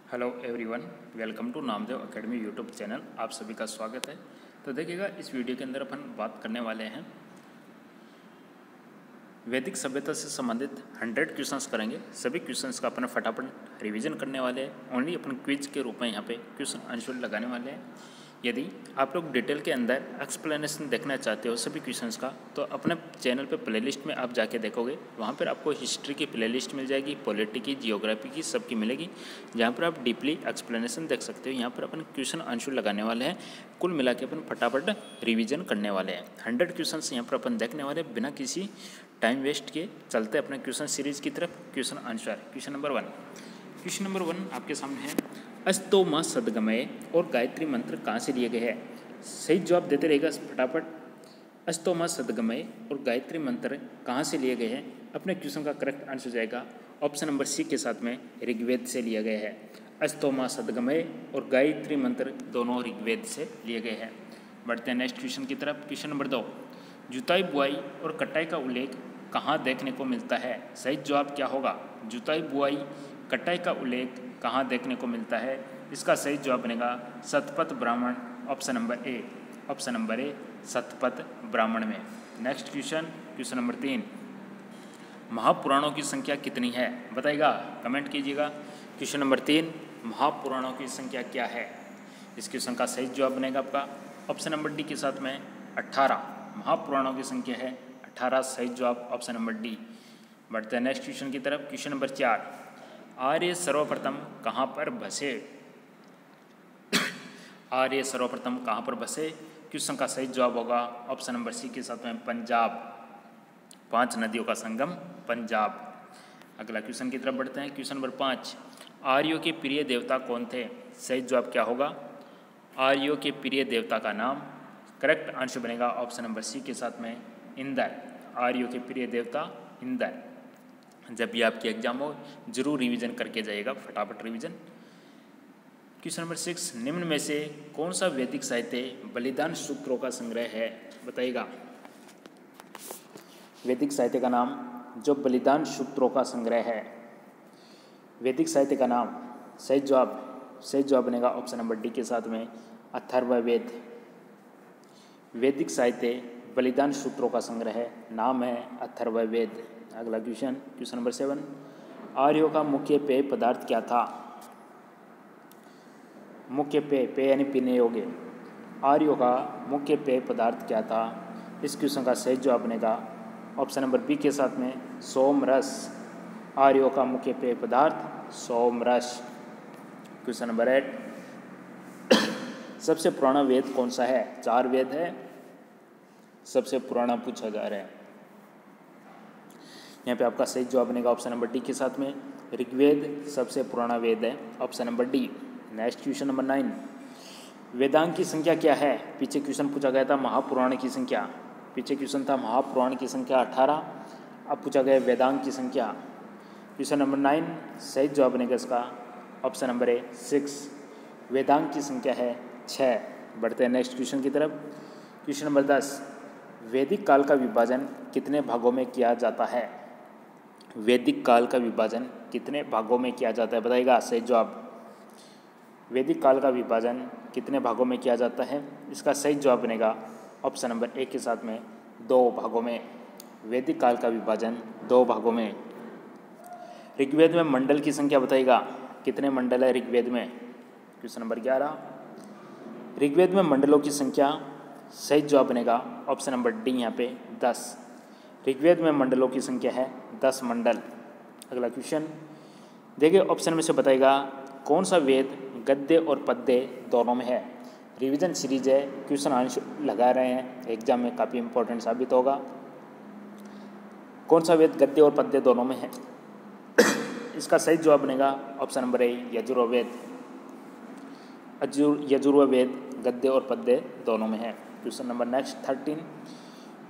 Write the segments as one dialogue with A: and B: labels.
A: Hello everyone, welcome to Namdev academy YouTube channel. आप सभी का स्वागत है। तो देखिएगा, इस वीडियो के अंदर अपन बात करने वाले हैं वैदिक सभ्यता से संबंधित 100 क्वेश्चंस करेंगे। सभी क्वेश्चंस का अपन फटाफट रिवीजन करने वाले हैं। ओनली अपन क्विज के रूप में यहाँ पे क्वेश्चन आंसर लगाने वाले हैं। यदि आप लोग डिटेल के अंदर एक्सप्लेनेशन देखना चाहते हो सभी क्वेश्चंस का, तो अपने चैनल पे प्लेलिस्ट में आप जाके देखोगे, वहाँ पर आपको हिस्ट्री की प्लेलिस्ट मिल जाएगी, पॉलिटी की, जियोग्राफी की, सबकी मिलेगी, जहाँ पर आप डीपली एक्सप्लेनेशन देख सकते हो। यहाँ पर अपन क्वेश्चन आंसर लगाने वाले हैं। कुल मिला के अपन फटाफट रिविजन करने वाले हैं। 100 क्वेश्चन यहाँ पर अपन देखने वाले हैं बिना किसी टाइम वेस्ट के। चलते अपने क्वेश्चन सीरीज की तरफ। Question answer question number one आपके सामने है, अस्तो माँ सदगमय और गायत्री मंत्र कहाँ से लिए गए हैं? सही जवाब देते रहेगा फटाफट। अस्तो माँ सदगमय और गायत्री मंत्र कहाँ से लिए गए हैं? अपने क्वेश्चन का करेक्ट आंसर जाएगा ऑप्शन नंबर सी के साथ में, ऋग्वेद से लिया गया है। अस्तो माँ सदगमय और गायत्री मंत्र दोनों ऋग्वेद से लिए गए हैं। बढ़ते हैं नेक्स्ट क्वेश्चन की तरफ। क्वेश्चन नंबर 2, जुताई बुआई और कटाई का उल्लेख कहाँ देखने को मिलता है? सही जवाब क्या होगा? जुताई बुआई कटाई का उल्लेख कहाँ देखने को मिलता है? इसका सही जवाब बनेगा शतपथ ब्राह्मण, ऑप्शन नंबर ए शतपथ ब्राह्मण में। नेक्स्ट क्वेश्चन नंबर 3, महापुराणों की संख्या कितनी है? बताइएगा, कमेंट कीजिएगा। क्वेश्चन नंबर 3, महापुराणों की संख्या क्या है? इस क्वेश्चन का सही जवाब बनेगा आपका ऑप्शन नंबर डी के साथ में 18। महापुराणों की संख्या है 18, सही जवाब ऑप्शन नंबर डी। बढ़ते हैं नेक्स्ट क्वेश्चन की तरफ। क्वेश्चन नंबर 4, आर्य सर्वप्रथम कहाँ पर बसे? आर्य सर्वप्रथम कहाँ पर बसे? क्वेश्चन का सही जवाब होगा ऑप्शन नंबर सी के साथ में पंजाब। 5 नदियों का संगम पंजाब। अगला क्वेश्चन की तरफ बढ़ते हैं। क्वेश्चन नंबर 5, आर्यों के प्रिय देवता कौन थे? सही जवाब क्या होगा? आर्यों के प्रिय देवता का नाम, करेक्ट आंसर बनेगा ऑप्शन नंबर सी के साथ में इंद्र। आर्यों के प्रिय देवता इंद्र। जब भी आपकी एग्जाम हो जरूर रिवीजन करके जाइएगा, फटाफट रिवीजन। क्वेश्चन नंबर 6, निम्न में से कौन सा वैदिक साहित्य बलिदान सूत्रों का संग्रह है? बताइएगा। वैदिक साहित्य का नाम जो बलिदान सूत्रों का संग्रह है, वैदिक साहित्य का नाम, सही जवाब बनेगा ऑप्शन नंबर डी के साथ में अथर्ववेद। वैदिक साहित्य बलिदान सूत्रों का संग्रह है, नाम है अथर्ववेद। अगला क्वेश्चन नंबर 7, आर्यों का मुख्य पेय पदार्थ क्या था? मुख्य पेय यानी पीने योग्य। आर्यों का मुख्य पेय पदार्थ क्या था? इस क्वेश्चन का सही जवाब बनेगा ऑप्शन नंबर बी के साथ में सोम रस। आर्यों का मुख्य पेय पदार्थ सोम रस। क्वेश्चन नंबर 8, सबसे पुराना वेद कौन सा है? 4 वेद है, सबसे पुराना पूछा जा रहा है। यहाँ पे आपका सही जवाब बनेगा ऑप्शन नंबर डी के साथ में ऋग्वेद सबसे पुराना वेद है, option number D. Next question number 9, Vedang की संख्या क्या है? पीछे क्वेश्चन पूछा गया था महापुराण की संख्या। पीछे क्वेश्चन था महापुराण की संख्या 18, अब पूछा गया वेदांग की संख्या। क्वेश्चन नंबर 9 सही जवाब बनेगा इसका ऑप्शन नंबर ए 6। वेदांग की संख्या है 6। बढ़ते हैं नेक्स्ट क्वेश्चन की तरफ। क्वेश्चन नंबर 10, वैदिक काल का विभाजन कितने भागों में किया जाता है? वैदिक काल का विभाजन कितने भागों में किया जाता है? बताइएगा सही जवाब। वैदिक काल का विभाजन कितने भागों में किया जाता है? इसका सही जवाब बनेगा ऑप्शन नंबर ए के साथ में 2 भागों में। वैदिक काल का विभाजन 2 भागों में। ऋग्वेद में मंडल की संख्या बताइएगा, कितने मंडल है ऋग्वेद में? क्वेश्चन नंबर 11, ऋग्वेद में मंडलों की संख्या, सही जवाब बनेगा ऑप्शन नंबर डी यहाँ पे 10। ऋग्वेद में मंडलों की संख्या है 10 मंडल। अगला क्वेश्चन देखिए, ऑप्शन में से बताइएगा कौन सा वेद गद्य और पद्य दोनों में है? रिवीजन सीरीज है, क्वेश्चन आंसर लगा रहे हैं, एग्जाम में काफ़ी इंपॉर्टेंट साबित होगा। कौन सा वेद गद्य और पद्य दोनों में है? इसका सही जवाब बनेगा ऑप्शन नंबर ए यजुर्वेद। यजुर्वेद गद्य और पद्य दोनों में है। क्वेश्चन नंबर नेक्स्ट 13,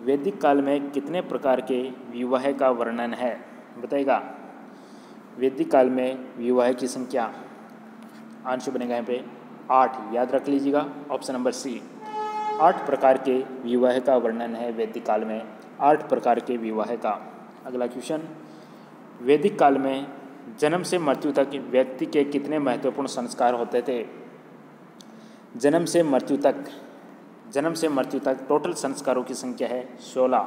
A: वैदिक काल में कितने प्रकार के विवाह का वर्णन है? बताइएगा। वैदिक काल में विवाह की संख्या, आंसर बनेगा यहाँ पे 8, याद रख लीजिएगा ऑप्शन नंबर सी। 8 प्रकार के विवाह का वर्णन है वैदिक काल में, 8 प्रकार के विवाह का। अगला क्वेश्चन, वैदिक काल में जन्म से मृत्यु तक व्यक्ति के कितने महत्वपूर्ण संस्कार होते थे? जन्म से मृत्यु तक टोटल संस्कारों की संख्या है 16।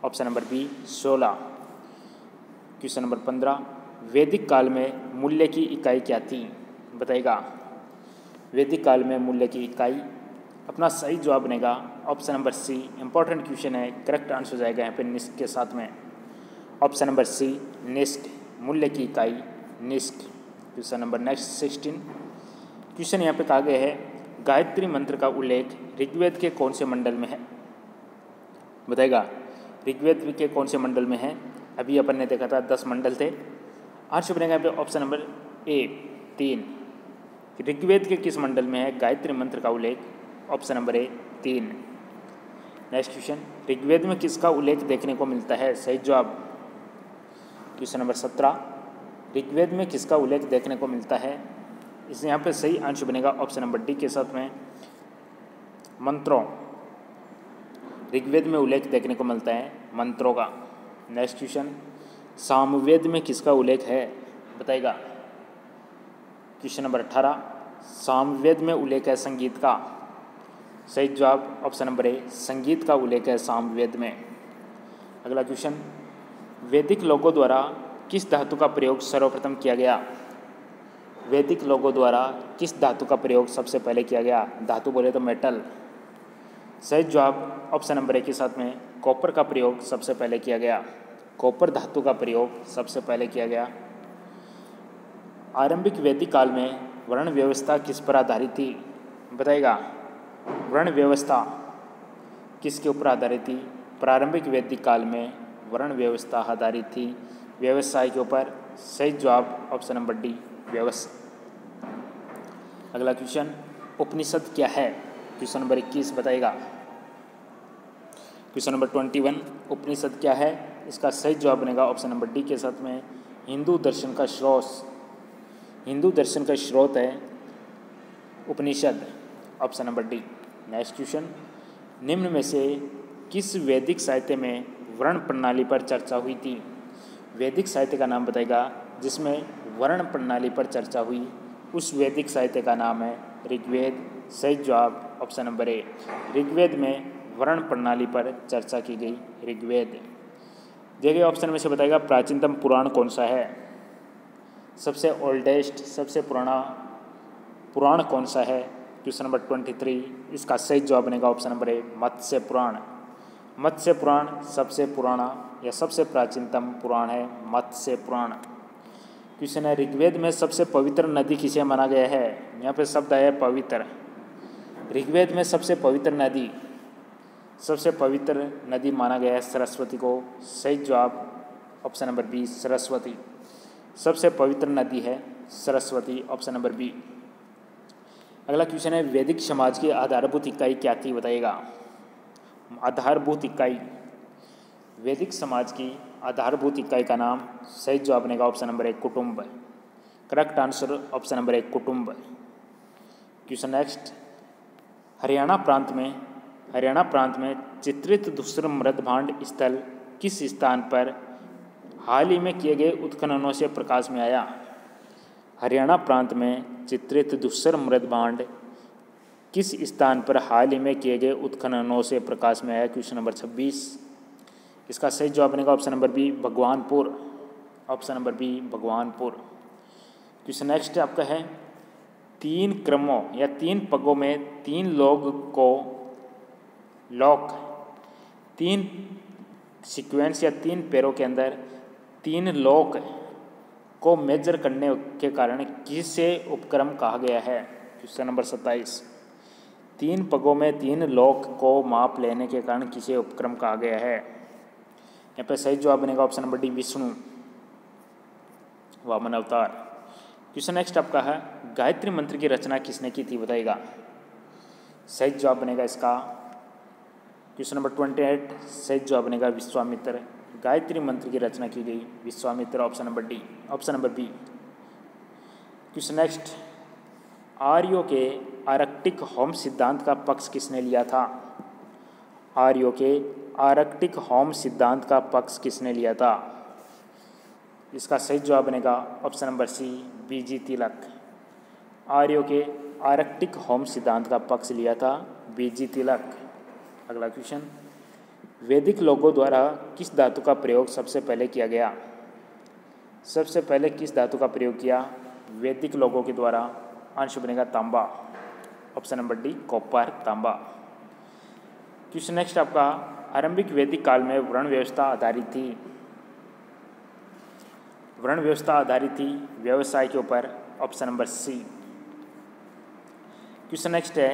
A: Option number B 16। Question number 15, वैदिक काल में मूल्य की इकाई क्या थी? बताइएगा। वैदिक काल में मूल्य की इकाई, अपना सही जवाब बनेगा option number C. Important question है, करेक्ट आंसर हो जाएगा यहाँ पे निष्क के साथ में। ऑप्शन नंबर सी निष्क, मूल्य की इकाई निष्क। क्वेश्चन नंबर नेक्स्ट 16 क्वेश्चन यहाँ पे कहा गया है, गायत्री मंत्र का उल्लेख ऋग्वेद के कौन से मंडल में है? बताएगा। ऋग्वेद के कौन से मंडल में है? अभी अपन ने देखा था 10 मंडल थे। आंसर बनेगा यहाँ पे ऑप्शन नंबर ए 3। ऋग्वेद के किस मंडल में है गायत्री मंत्र का उल्लेख? Option number A 3। Next question, Rigveda में किसका उल्लेख देखने को मिलता है? सही जवाब। क्वेश्चन नंबर 17, ऋग्वेद में किसका उल्लेख देखने को मिलता है? इस यहाँ पे सही आंसर बनेगा ऑप्शन नंबर डी के साथ में मंत्रों। ऋग्वेद में उल्लेख देखने को मिलता है मंत्रों का। नेक्स्ट क्वेश्चन, सामवेद में किसका उल्लेख है? बताएगा। क्वेश्चन नंबर 18, सामवेद में उल्लेख है संगीत का। सही जवाब ऑप्शन नंबर ए, संगीत का उल्लेख है सामवेद में। अगला क्वेश्चन, वैदिक लोगों द्वारा किस धातु का प्रयोग सर्वप्रथम किया गया? वैदिक लोगों द्वारा किस धातु का प्रयोग सबसे पहले किया गया? धातु बोले तो मेटल। सही जवाब ऑप्शन नंबर ए के साथ में कॉपर का प्रयोग सबसे पहले किया गया। कॉपर धातु का प्रयोग सबसे पहले किया गया। आरंभिक वैदिक काल में वर्ण व्यवस्था किस पर आधारित थी? बताएगा। वर्ण व्यवस्था किसके ऊपर आधारित थी? प्रारंभिक वैदिक काल में वर्ण व्यवस्था आधारित थी व्यवसाय के ऊपर। सही जवाब ऑप्शन नंबर डी व्यवसाय। अगला क्वेश्चन, उपनिषद क्या है? क्वेश्चन नंबर 21 बताएगा। क्वेश्चन नंबर 21, उपनिषद क्या है? इसका सही जवाब बनेगा ऑप्शन नंबर डी के साथ में हिंदू दर्शन का स्रोत। हिंदू दर्शन का स्रोत है Upanishad. Option number D. Next question, निम्न में से किस वैदिक साहित्य में वर्ण प्रणाली पर चर्चा हुई थी? वैदिक साहित्य का नाम बताएगा जिसमें वर्ण प्रणाली पर चर्चा हुई, उस वैदिक साहित्य का नाम है ऋग्वेद। सही जवाब ऑप्शन नंबर ए, ऋग्वेद में वर्ण प्रणाली पर चर्चा की गई ऋग्वेद। दिए गए ऑप्शन में से बताएगा प्राचीनतम पुराण कौन सा है? सबसे ओल्डेस्ट, सबसे पुराना पुराण कौन सा है? क्वेश्चन नंबर 23, इसका सही जवाब बनेगा ऑप्शन नंबर ए मत्स्य पुराण। मत्स्य पुराण सबसे पुराना या सबसे प्राचीनतम पुराण है मत्स्य पुराण। क्वेश्चन है, ऋग्वेद में सबसे पवित्र नदी किसे माना गया है? यहाँ पे शब्द है पवित्र। ऋग्वेद में सबसे पवित्र नदी माना गया है सरस्वती को। सही जवाब ऑप्शन नंबर बी सरस्वती। सबसे पवित्र नदी है सरस्वती। Option number B. अगला क्वेश्चन है, वैदिक समाज की आधारभूत इकाई क्या थी? बताइएगा। आधारभूत इकाई, वैदिक समाज की आधारभूत इकाई का नाम, सही जवाब बनेगा ऑप्शन नंबर 1 कुटुंब। करेक्ट आंसर ऑप्शन नंबर 1 कुटुंब। क्वेश्चन नेक्स्ट, हरियाणा प्रांत में चित्रित दूसरा मृदभांड स्थल किस स्थान पर हाल ही में किए गए उत्खननों से प्रकाश में आया? हरियाणा प्रांत में चित्रित दूसरा मृदभांड किस स्थान पर हाल ही में किए गए उत्खननों से प्रकाश में आया? क्वेश्चन नंबर 26, इसका सही जवाब बनेगा option number B Bhagwanpur. Option number B Bhagwanpur. Question next आपका है, 3 क्रमों या 3 पगों में 3 सीक्वेंस या 3 पैरों के अंदर 3 लोक को मेजर करने के कारण किसे उपक्रम कहा गया है? क्वेश्चन नंबर 27, 3 पगों में 3 लोक को माप लेने के कारण किसे उपक्रम कहा गया है? यहाँ पे सही जवाब बनेगा option number D Vishnu Vamana avatar. Question next आपका है, गायत्री मंत्र की रचना किसने की थी? बताइएगा। सही जवाब बनेगा इसका क्वेश्चन नंबर 28, सही जवाब बनेगा विश्वामित्र। गायत्री मंत्र की रचना की गई Vishwamitra. Option number D. Option number B. Question next, आर्यों के आर्कटिक होम सिद्धांत का पक्ष किसने लिया था? आर्यों के आर्कटिक होम सिद्धांत का पक्ष किसने लिया था? इसका सही जवाब बनेगा ऑप्शन नंबर सी, बीजी तिलक। आर्यों के आर्कटिक होम सिद्धांत का पक्ष लिया था बीजी तिलक। अगला क्वेश्चन, वैदिक लोगों द्वारा किस धातु का प्रयोग सबसे पहले किया गया? सबसे पहले किस धातु का प्रयोग किया वैदिक लोगों के द्वारा? आंसर बनेगा तांबा, ऑप्शन नंबर डी, कॉपर, तांबा। क्वेश्चन नेक्स्ट आपका, आरंभिक वैदिक काल में वर्ण व्यवस्था आधारित थी। वर्ण व्यवस्था आधारित थी व्यवसाय के ऊपर, option number C. Question next है,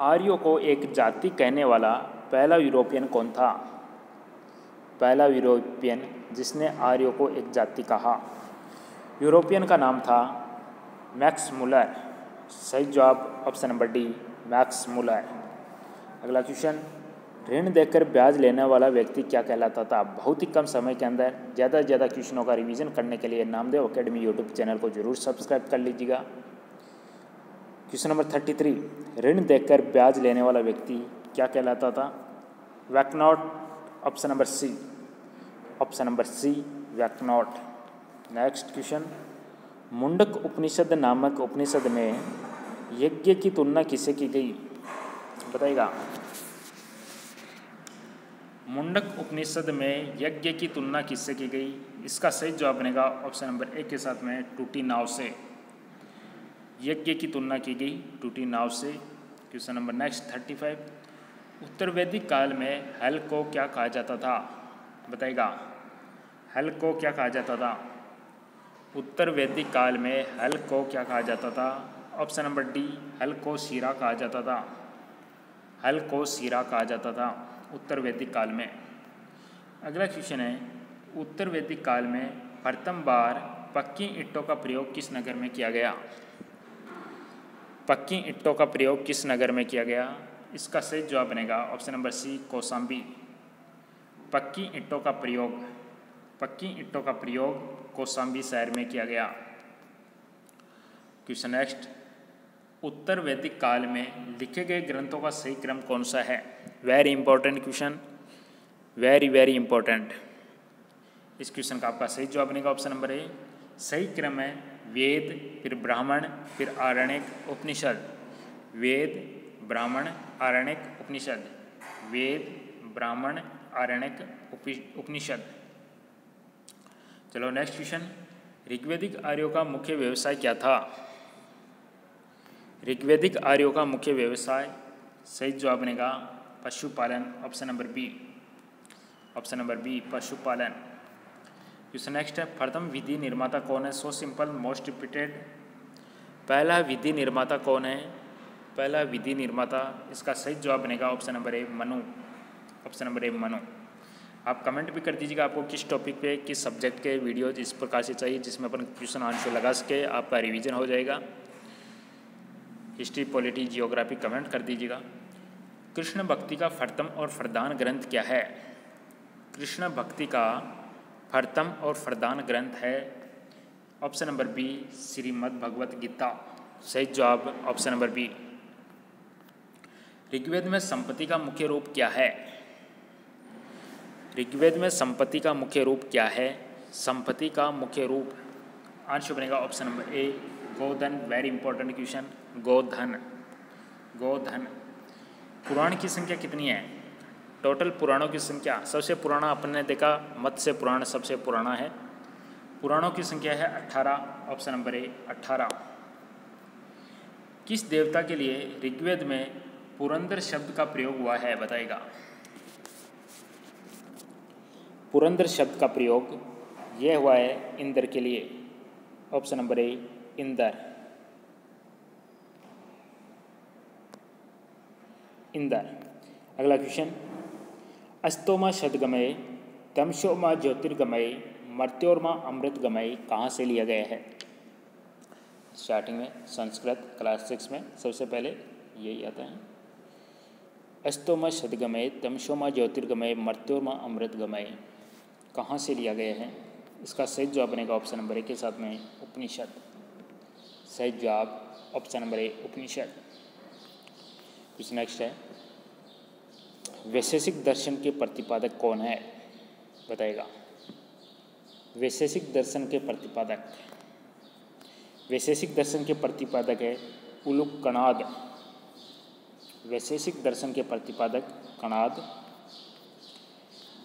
A: आर्यों को एक जाति कहने वाला पहला यूरोपियन कौन था? पहला यूरोपियन जिसने आर्यों को एक जाति कहा, यूरोपियन का नाम था मैक्स मुलर। सही जवाब option number D, Max Muller. अगला क्वेश्चन, ऋण देकर ब्याज लेने वाला व्यक्ति क्या कहलाता था? बहुत ही कम समय के अंदर ज़्यादा से ज़्यादा क्वेश्चनों का रिवीजन करने के लिए नामदेव एकेडमी यूट्यूब चैनल को जरूर सब्सक्राइब कर लीजिएगा। क्वेश्चन नंबर 33, ऋण देकर ब्याज लेने वाला व्यक्ति क्या कहलाता था? वैकनॉट, option number C, option number C, वैकनॉट। नेक्स्ट क्वेश्चन, मुंडक उपनिषद नामक उपनिषद में यज्ञ की तुलना किससे की गई? बताइएगा। मुंडक उपनिषद में यज्ञ की तुलना किससे की गई? इसका सही जवाब बनेगा ऑप्शन नंबर ए के साथ में, टूटी नाव से। यज्ञ की तुलना की गई टूटी नाव से। क्वेश्चन नंबर नेक्स्ट 35, उत्तर वैदिक काल में हल को क्या कहा जाता था? बताइएगा, हल को क्या कहा जाता था? उत्तर वैदिक काल में हल को क्या कहा जाता था? ऑप्शन नंबर डी, हल को सीरा कहा जाता था। हल को सीरा कहा जाता था उत्तर वैदिक काल में। अगला क्वेश्चन है, उत्तर वैदिक काल में प्रथम बार पक्की ईंटों का प्रयोग किस नगर में किया गया? पक्की ईंटों का प्रयोग किस नगर में किया गया? इसका सही जवाब बनेगा ऑप्शन नंबर सी, कौशाम्बी। पक्की ईंटों का प्रयोग, पक्की ईंटों का प्रयोग कौशाम्बी शहर में किया गया। क्वेश्चन नेक्स्ट, उत्तर वैदिक काल में लिखे गए ग्रंथों का सही क्रम कौन सा है? Very important question, very very important. इस क्वेश्चन का आपका सही जवाब बनेगा ऑप्शन नंबर ए। सही क्रम है वेद, फिर ब्राह्मण, फिर आरण्यक, उपनिषद। वेद, ब्राह्मण, आरण्यक, उपनिषद। वेद, ब्राह्मण, आरण्यक, उपनिषद। चलो नेक्स्ट क्वेश्चन, ऋग्वैदिक आर्यों का मुख्य व्यवसाय क्या था? ऋग्वैदिक आर्यों का मुख्य व्यवसाय, सही जवाब बनेगा पशुपालन, option number B, option number B, पशुपालन। क्वेश्चन नेक्स्ट है, प्रथम विधि निर्माता कौन है? So simple, most repeated. पहला विधि निर्माता कौन है? पहला विधि निर्माता, इसका सही जवाब बनेगा ऑप्शन नंबर ए, मनु, ऑप्शन नंबर ए, मनु। आप कमेंट भी कर दीजिएगा आपको किस टॉपिक पे, किस सब्जेक्ट के वीडियो इस प्रकार से चाहिए जिसमें अपन क्वेश्चन आंसर लगा सके, आपका रिवीजन हो जाएगा। हिस्ट्री, पॉलिटी, जियोग्राफी कमेंट कर दीजिएगा। कृष्ण भक्ति का प्रथम और प्रधान ग्रंथ क्या है? कृष्ण भक्ति का प्रथम और प्रधान ग्रंथ है option number B, Shrimad Bhagavad Gita. सही जवाब ऑप्शन नंबर बी। ऋग्वेद में संपत्ति का मुख्य रूप क्या है? ऋग्वेद में संपत्ति का मुख्य रूप क्या है? संपत्ति का मुख्य रूप, आंसर बनेगा ऑप्शन नंबर ए, गोधन। वेरी इंपॉर्टेंट क्वेश्चन, गोधन, गोधन। पुराण की संख्या कितनी है? टोटल पुराणों की संख्या, सबसे पुराना अपन ने देखा मत्स्य पुराण सबसे पुराना है। पुराणों की संख्या है 18, ऑप्शन नंबर ए, 18। किस देवता के लिए ऋग्वेद में पुरंदर शब्द का प्रयोग हुआ है? बताएगा। पुरंदर शब्द का प्रयोग यह हुआ है इंद्र के लिए, ऑप्शन नंबर ए, इंद्र, इंद्र। अगला क्वेश्चन, अस्तोमा शतगमय, तमसोमा ज्योतिर्गमय, मर्त्योर्मा अमृतगमय कहाँ से लिया गया है? स्टार्टिंग में संस्कृत क्लास 6 में सबसे पहले यही आता है, अस्तोमा शतगमय, तमसोमा ज्योतिर्गमय, मर्त्योर्मा अमृतगमय कहाँ से लिया गया है? इसका सही जवाब बनेगा ऑप्शन नंबर ए के साथ में, उपनिषद। सही जवाब ऑप्शन नंबर ए, उपनिषद। कुछ नेक्स्ट है, वैशेषिक दर्शन के प्रतिपादक कौन है? बताएगा। वैशेषिक दर्शन के प्रतिपादक, वैशेषिक दर्शन के प्रतिपादक है उलूक कणाद। वैशेषिक दर्शन के प्रतिपादक कणाद।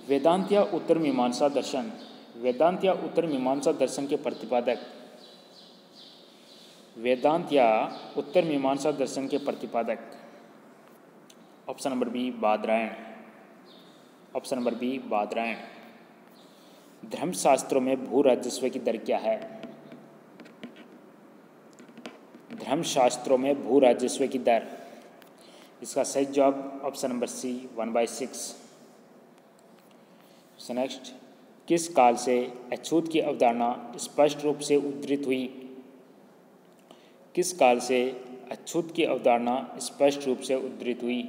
A: वेदांत या उत्तर मीमांसा दर्शन, वेदांत या उत्तर मीमांसा दर्शन के प्रतिपादक, वेदांत या उत्तर मीमांसा दर्शन के प्रतिपादक option number B Badarayana, option number B Badarayana. धर्मशास्त्रों में भू राजस्व की दर क्या है? धर्मशास्त्रों में भू राजस्व की दर, इसका सही जवाब ऑप्शन नंबर सी 1/6। नेक्स्ट, किस काल से अछूत की अवधारणा स्पष्ट रूप से उद्धृत हुई? किस काल से अछूत की अवधारणा स्पष्ट रूप से उद्धृत हुई?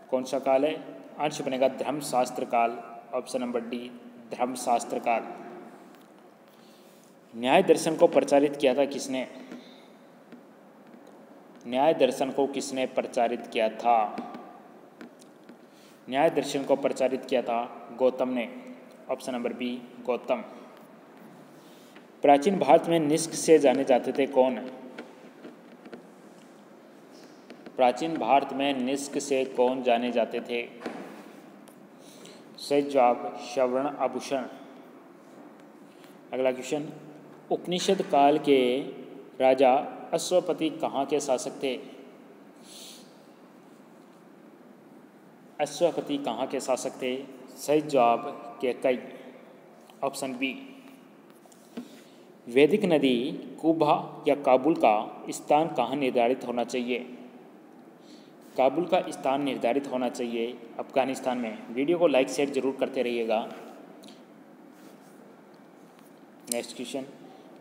A: कौन सा काल है? आंसर बनेगा धर्मशास्त्र काल, ऑप्शन नंबर डी धर्मशास्त्र काल। न्याय दर्शन को प्रचारित किया था किसने? न्याय दर्शन को किसने प्रचारित किया था? न्याय दर्शन को प्रचारित किया था गौतम ने, ऑप्शन नंबर बी गौतम। प्राचीन भारत में निष्क से जाने जाते थे कौन? प्राचीन भारत में निष्क से कौन जाने जाते थे? सही जवाब श्रवण आभूषण। अगला क्वेश्चन, उपनिषद काल के राजा अश्वपति कहाँ के शासक थे? अश्वपति कहाँ के शासक थे? सही जवाब कैकई, ऑप्शन बी। वैदिक नदी कुबा या काबुल का स्थान कहाँ निर्धारित होना चाहिए? काबुल का स्थान निर्धारित होना चाहिए अफगानिस्तान में। वीडियो को लाइक शेयर जरूर करते रहिएगा। नेक्स्ट क्वेश्चन,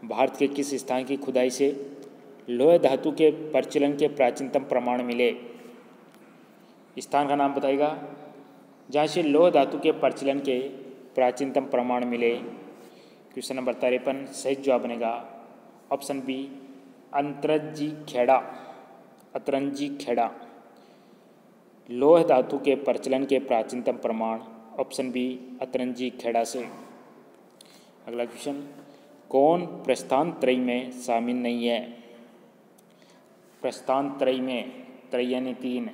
A: भारत के किस स्थान की खुदाई से लोह धातु के प्रचलन के प्राचीनतम प्रमाण मिले? स्थान का नाम बताइएगा जहाँ से लोह धातु के प्रचलन के प्राचीनतम प्रमाण मिले। क्वेश्चन नंबर 53 सही जवाब बनेगा ऑप्शन बी अंतरंजी खेड़ा, अतरंजी खेड़ा। लोह धातु के प्रचलन के प्राचीनतम प्रमाण ऑप्शन बी अतरंजी खेड़ा से। अगला क्वेश्चन, कौन प्रस्थान त्रयी में शामिल नहीं है? प्रस्थान त्रयी में, त्रयी यानी 3,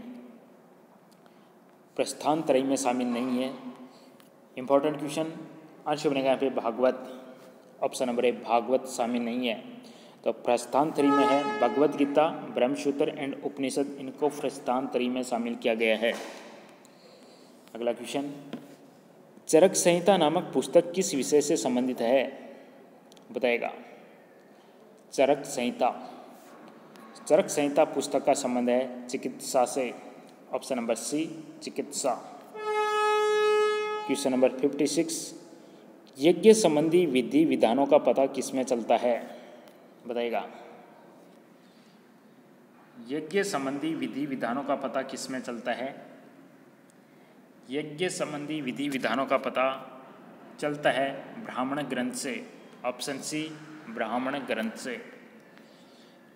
A: प्रस्थान त्रयी में शामिल नहीं है। इंपॉर्टेंट क्वेश्चन, आंसर बनेगा यहाँ पे Bhagwat, option number A Bhagwat शामिल नहीं है। तो प्रस्थान त्रयी में है भगवत गीता, ब्रह्मसूत्र एंड उपनिषद, इनको प्रस्थान त्रयी में शामिल किया गया है। अगला क्वेश्चन, चरक संहिता नामक पुस्तक किस विषय से संबंधित है? बताएगा। चरक संहिता, चरक संहिता पुस्तक का संबंध है चिकित्सा से, ऑप्शन नंबर सी चिकित्सा। क्वेश्चन नंबर 56, यज्ञ संबंधी विधि विधानों का पता किसमें चलता है? बताइएगा। यज्ञ संबंधी विधि विधानों का पता किसमें चलता है? यज्ञ संबंधी विधि विधानों का पता चलता है ब्राह्मण ग्रंथ से, ऑप्शन सी ब्राह्मण ग्रंथ से।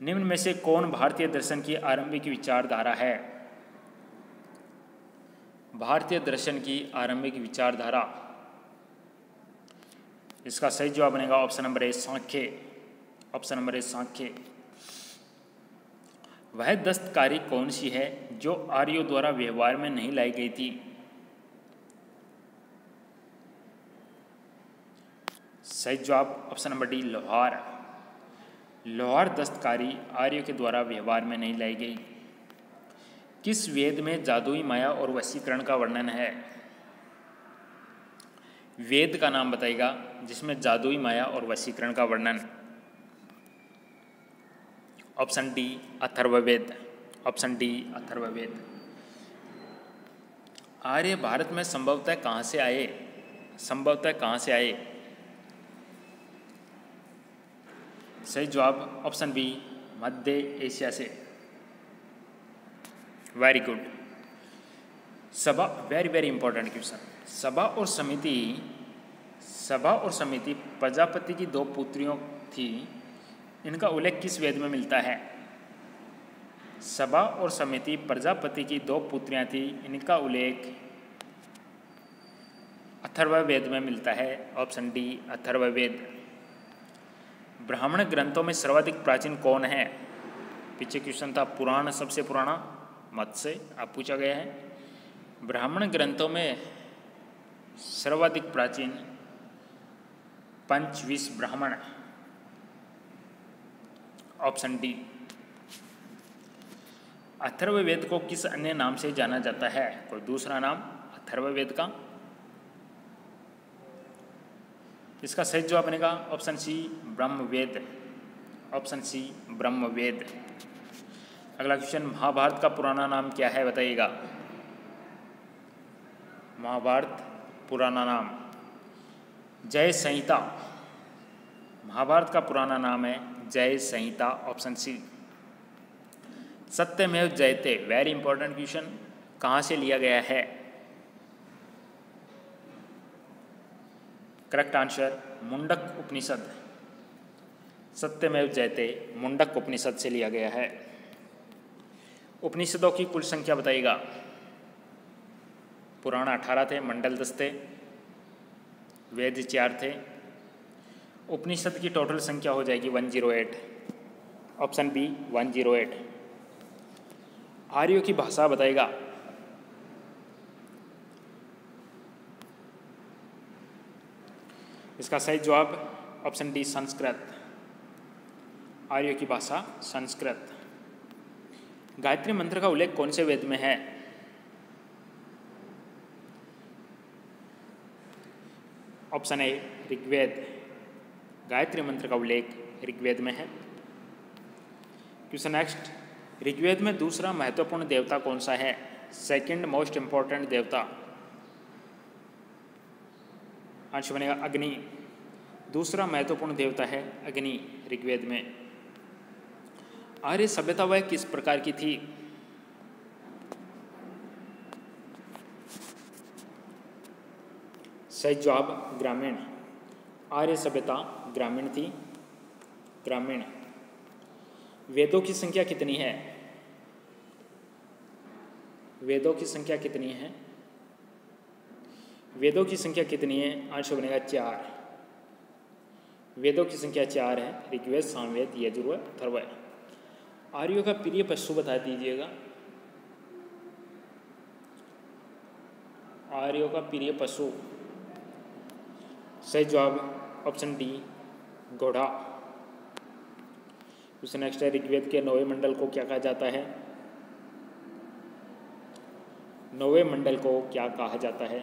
A: निम्न में से कौन भारतीय दर्शन की आरंभिक विचारधारा है? भारतीय दर्शन की आरंभिक विचारधारा, इसका सही जवाब बनेगा option number A Sankhya, option number A Sankhya. वह दस्तकारी कौन सी है जो आर्यों द्वारा व्यवहार में नहीं लाई गई थी? सही जवाब ऑप्शन नंबर डी लोहार। लोहार दस्तकारी आर्यों के द्वारा व्यवहार में नहीं लाई गई। किस वेद में जादुई माया और वशीकरण का वर्णन है? वेद का नाम बताइएगा जिसमें जादुई माया और वशीकरण का वर्णन। Option D Atharvaveda, option D Atharvaveda. Arya Bharat में संभवतः कहाँ से आए? संभवतः कहाँ से आए? सही जवाब ऑप्शन बी मध्य एशिया से। Very good. सभा, वेरी वेरी इंपॉर्टेंट क्वेश्चन। सभा और समिति प्रजापति की 2 पुत्रियों थी, इनका उल्लेख किस वेद में मिलता है? सभा और समिति प्रजापति की 2 पुत्रियां थी, इनका उल्लेख अथर्ववेद में मिलता है? Option D Atharvaveda. ब्राह्मण ग्रंथों में सर्वाधिक प्राचीन कौन है? पीछे क्वेश्चन था पुराण सबसे पुराना, मत से आप पूछा गया है। ब्राह्मण ग्रंथों में सर्वाधिक प्राचीन पंचविश ब्राह्मण, ऑप्शन डी। अथर्ववेद को किस अन्य नाम से जाना जाता है? कोई दूसरा नाम अथर्ववेद का? इसका सही जवाब बनेगा ऑप्शन सी ब्रह्मवेद। Option C ब्रह्मवेद। अगला क्वेश्चन, महाभारत का पुराना नाम क्या है बताइएगा? महाभारत पुराना नाम जय संहिता। महाभारत का पुराना नाम है जय संहिता, ऑप्शन सी। सत्यमेव जयते, वेरी इंपॉर्टेंट क्वेश्चन, कहाँ से लिया गया है? करेक्ट आंसर मुंडक उपनिषद। सत्यमेव जयते मुंडक उपनिषद से लिया गया है। उपनिषदों की कुल संख्या बताइएगा? पुराण 18 थे, मंडल 10 थे, वेद 4 थे। उपनिषद की टोटल संख्या हो जाएगी 108, ऑप्शन बी 108। आर्यों की भाषा बताइएगा? इसका सही जवाब ऑप्शन डी संस्कृत। आर्यों की भाषा संस्कृत। गायत्री मंत्र का उल्लेख कौन से वेद में है? Option A Rigveda. गायत्री मंत्र का उल्लेख ऋग्वेद में है। क्वेश्चन नेक्स्ट, ऋग्वेद में दूसरा महत्वपूर्ण देवता कौन सा है? सेकंड मोस्ट इंपॉर्टेंट देवता। आंसर बनेगा अग्नि। दूसरा महत्वपूर्ण देवता है अग्नि ऋग्वेद में। आर्य सभ्यता वह किस प्रकार की थी? सही जवाब ग्रामीण। आर्य सभ्यता ग्रामीण थी, ग्रामीण। वेदों की संख्या कितनी है? वेदों की संख्या कितनी है? वेदों की संख्या कितनी है? आंसर बनेगा 4। वेदों की संख्या 4 है, ऋग्वेद, सामवेद, यजुर्वेद, अथर्ववेद। आर्यों का प्रिय पशु बता दीजिएगा? आर्यों का प्रिय पशु, सही जवाब ऑप्शन डी घोड़ा। क्वेश्चन नेक्स्ट है, ऋग्वेद के 9वें मंडल को क्या कहा जाता है? 9वें मंडल को क्या कहा जाता है?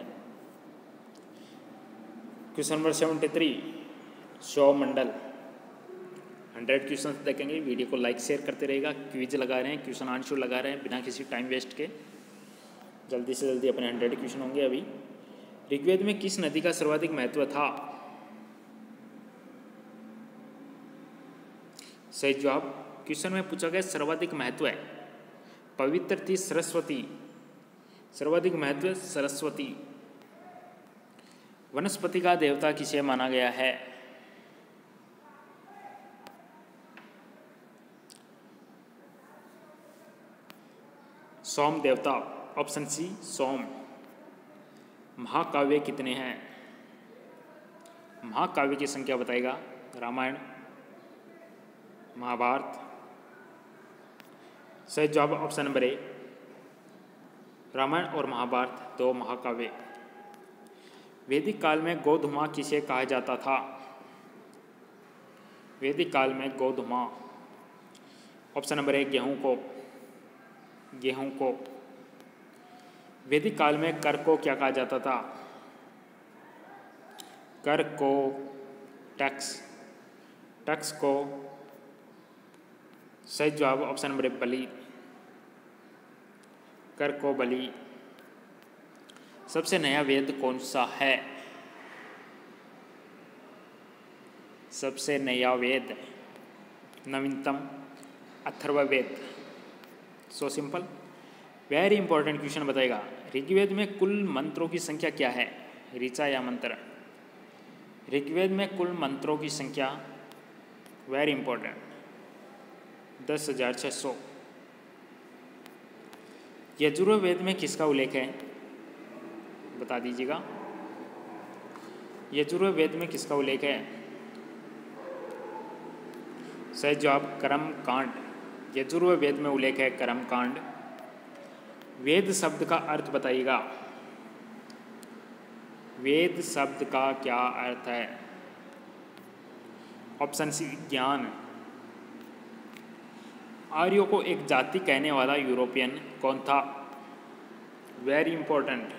A: क्वेश्चन नंबर 73, 100 मंडल। 100 क्वेश्चन देखेंगे। वीडियो को लाइक शेयर करते रहेगा। क्विज लगा रहे हैं, क्वेश्चन आंसर लगा रहे हैं बिना किसी टाइम वेस्ट के। जल्दी से जल्दी अपने 100 क्वेश्चन होंगे अभी। ऋग्वेद में किस नदी का सर्वाधिक महत्व था? सही जवाब क्वेश्चन में पूछा गया सर्वाधिक महत्व है पवित्र थी सरस्वती। सर्वाधिक महत्व सरस्वती। वनस्पति का देवता किसे माना गया है? सोम देवता, ऑप्शन सी सोम। महाकाव्य कितने हैं? महाकाव्य की संख्या बताएगा? रामायण, महाभारत। सही जवाब ऑप्शन नंबर ए, रामायण और महाभारत 2 महाकाव्य। वैदिक काल में गोधूमा किसे कहा जाता था? वैदिक काल में गोधूमा, ऑप्शन नंबर ए गेहूं को, गेहूं को। वैदिक काल में कर को क्या कहा जाता था? कर को टैक्स, टैक्स को। सही जवाब ऑप्शन नंबर ए बलि, कर को बलि। सबसे नया वेद कौन सा है? सबसे नया वेद, नवीनतम Atharvaveda. So simple, very important question बताएगा। ऋग्वेद में कुल मंत्रों की संख्या क्या है? ऋचा या मंत्र? ऋग्वेद में कुल मंत्रों की संख्या, वेरी इंपॉर्टेंट, 10,600। यजुर्वेद में किसका उल्लेख है? बता दीजिएगा। यजुर्वेद में किसका उल्लेख है? सही जवाब कर्म कांड। यजुर्वेद में उल्लेख है कर्म कांड। वेद शब्द का अर्थ बताइएगा। वेद शब्द का क्या अर्थ है? ऑप्शन सी ज्ञान। आर्यों को एक जाति कहने वाला यूरोपियन कौन था? Very important.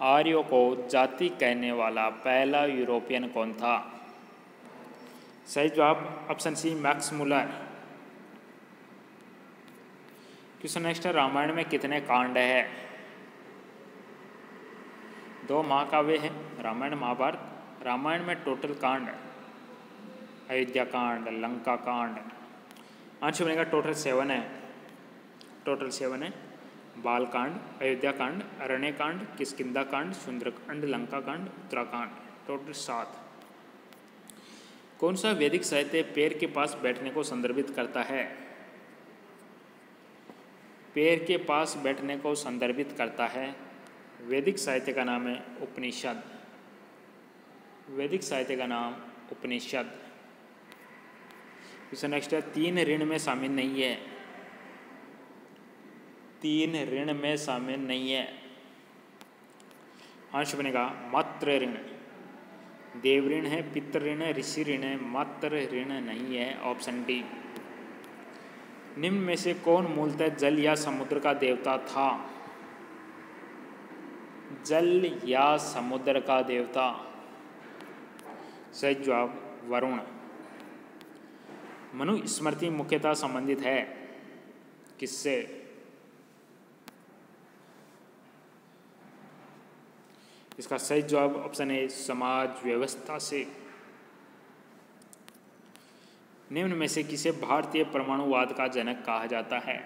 A: आर्यों को जाति कहने वाला पहला यूरोपियन कौन था? सही जवाब option C Max Muller. Question next है, रामायण में कितने कांड है? 2 महाकाव्य है रामायण महाभारत। रामायण में टोटल कांड अयोध्या कांड, लंका कांड। आंसर बनेगा टोटल 7 है। टोटल 7 है। बाल कांड, अयोध्या कांड, अरण्य कांड, किष्किंधा कांड, सुंदरकांड, लंका कांड, उत्तराकांड। टोटल 7। कौन सा वैदिक साहित्य पैर के पास बैठने को संदर्भित करता है? पैर के पास बैठने को संदर्भित करता है। वैदिक साहित्य का नाम है उपनिषद। वैदिक साहित्य का नाम उपनिषद। क्वेश्चन नेक्स्ट है, 3 ऋण में शामिल नहीं है। 3 ऋण में शामिल नहीं है। आंसर बनेगा मात्र ऋण। देव ऋण है, पितृ ऋण है, ऋषि ऋण है, मात्र ऋण नहीं है। Option D. निम्न में से कौन मूलतः जल या समुद्र का देवता था? जल या समुद्र का देवता। सही जवाब वरुण। मनुस्मृति मुख्यतः संबंधित है किससे? इसका सही जवाब ऑप्शन ए समाज व्यवस्था से। निम्न में से किसे भारतीय परमाणुवाद का जनक कहा जाता है?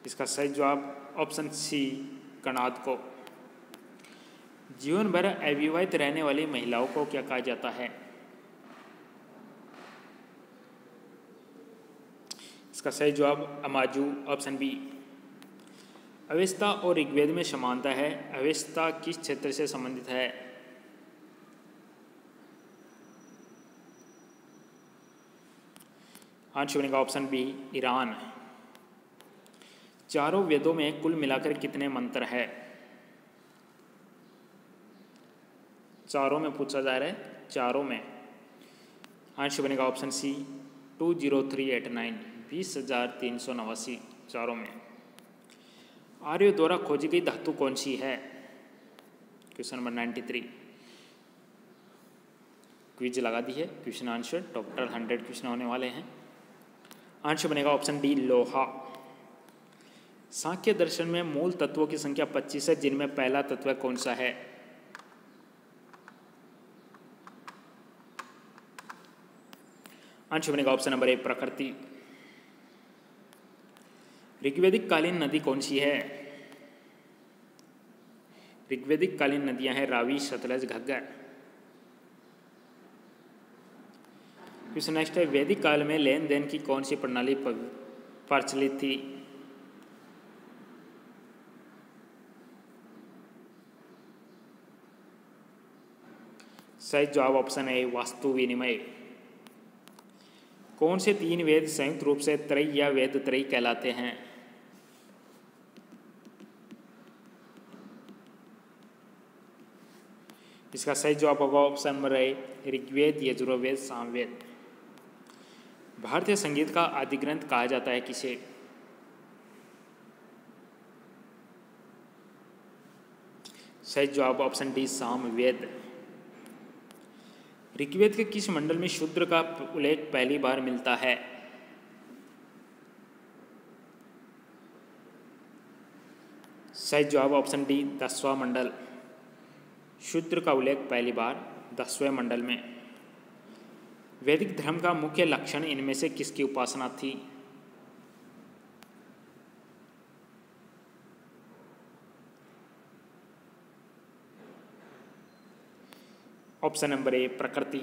A: इसका सही जवाब ऑप्शन सी कणाद को। जीवन भर अविवाहित रहने वाली महिलाओं को क्या कहा जाता है? इसका सही जवाब अमाजू। Option B. अवेस्ता और ऋग्वेद में समानता है। अवेस्ता किस क्षेत्र से संबंधित है? आंसर बनेगा ऑप्शन बी ईरान। चारों वेदों में कुल मिलाकर कितने मंत्र है? चारों में पूछा जा रहा है, चारों में। आंसर बनेगा ऑप्शन सी 20389, 20,389 चारों में। आर्यों द्वारा खोजी गई धातु कौन सी है? Question number 93। क्विज लगा दी है। क्वेश्चन आंसर टोटल 100 क्वेश्चन होने वाले हैं। आंसर बनेगा ऑप्शन डी लोहा। सांख्य दर्शन में मूल तत्वों की संख्या 25 है, जिनमें पहला तत्व कौन सा है? आंसर बनेगा ऑप्शन नंबर ए प्रकृति। ऋग्वैदिक कालीन नदी कौन सी है? ऋग्वैदिक कालीन नदियां हैं रावी, सतलज, घग्गर। क्वेश्चन नेक्स्ट है, वैदिक काल में लेन देन की कौन सी प्रणाली प्रचलित थी? सही जवाब ऑप्शन ए वास्तु विनिमय। कौन से 3 वेद संयुक्त रूप से त्रयी या वेद त्रयी कहलाते हैं? इसका सही जवाब होगा option number A Rigveda, Yajurveda, Samaveda. भारतीय संगीत का आदि ग्रंथ कहा जाता है किसे? सही जवाब ऑप्शन डी सामवेद। ऋग्वेद के किस मंडल में शूद्र का उल्लेख पहली बार मिलता है? सही जवाब ऑप्शन डी 10वां मंडल। शूद्र का उल्लेख पहली बार 10वें मंडल में। वैदिक धर्म का मुख्य लक्षण इनमें से किसकी उपासना थी? ऑप्शन नंबर ए प्रकृति।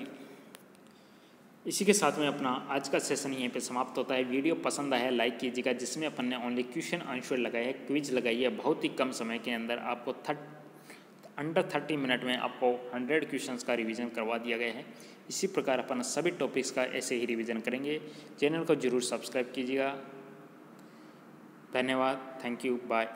A: इसी के साथ में अपना आज का सेशन यहीं पे समाप्त होता है। वीडियो पसंद आया लाइक कीजिएगा, जिसमें अपन ने ओनली क्वेश्चन आंसर लगाए है, क्विज लगाई है। बहुत ही कम समय के अंदर आपको अंडर 30 मिनट में आपको 100 क्वेश्चंस का रिवीजन करवा दिया गया है। इसी प्रकार अपन सभी टॉपिक्स का ऐसे ही रिवीजन करेंगे। चैनल को जरूर सब्सक्राइब कीजिएगा। धन्यवाद, थैंक यू, बाय।